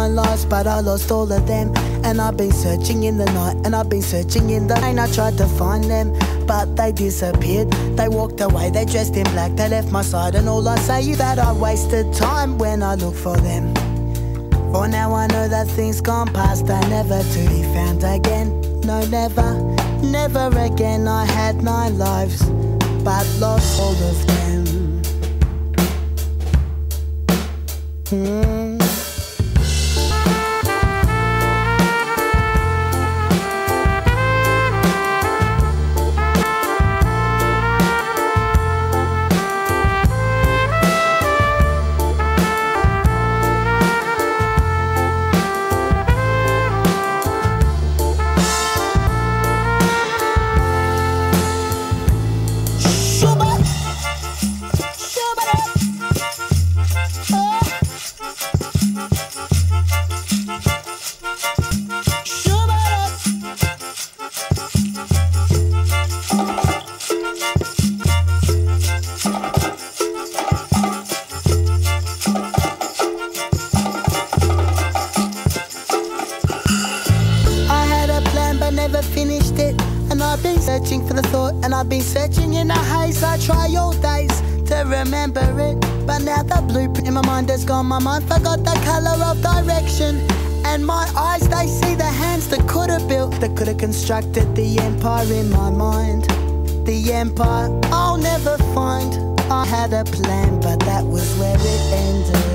9 lives, but I lost all of them. And I've been searching in the night, and I've been searching in the rain. I tried to find them, but they disappeared. They walked away, they dressed in black, they left my side. And all I say is that I wasted time when I look for them. For now I know that things gone past are never to be found again. No, never, never again. I had 9 lives, but lost all of them. Never finished it, and I've been searching for the thought, and I've been searching in a haze. I try all days to remember it, but now the blueprint in my mind has gone. My mind forgot the colour of direction, and my eyes, they see the hands that could have built, that could have constructed the empire in my mind. The empire I'll never find. I had a plan, but that was where it ended.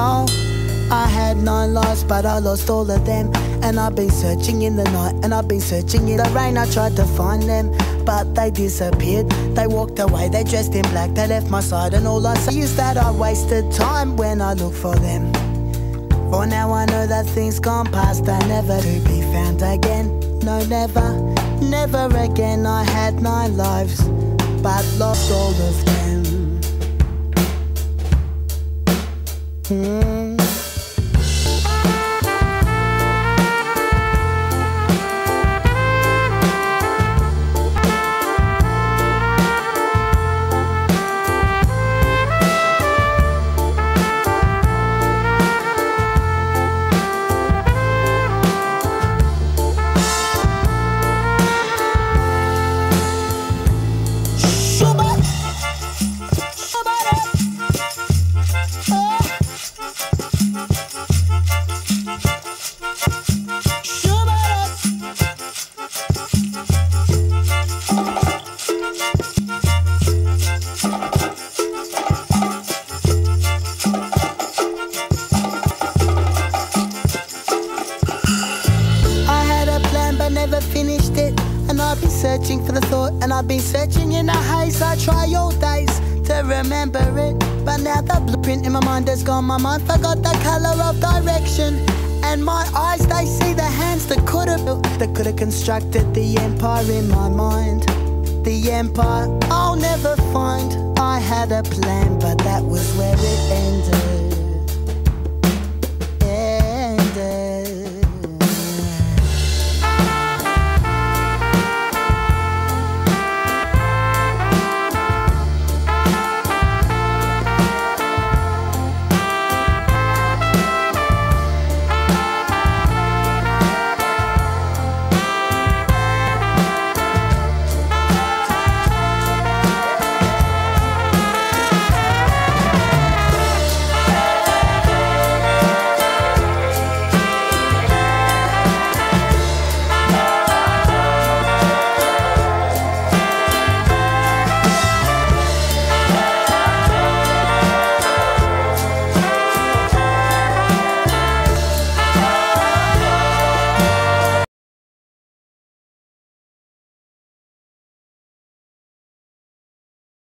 Oh, I had 9 lives, but I lost all of them. And I've been searching in the night, and I've been searching in the rain. I tried to find them, but they disappeared. They walked away, they dressed in black, they left my side. And all I say is that I wasted time when I look for them. For now I know that things gone past are never to be found again. No, never, never again. I had 9 lives, but lost all of them. Never finished it, and I've been searching for the thought, and I've been searching in a haze. I try all days to remember it, but now the blueprint in my mind has gone. My mind forgot the colour of direction, and my eyes, they see the hands that could have built, that could have constructed the empire in my mind. The empire I'll never find. I had a plan, but that was where it ended.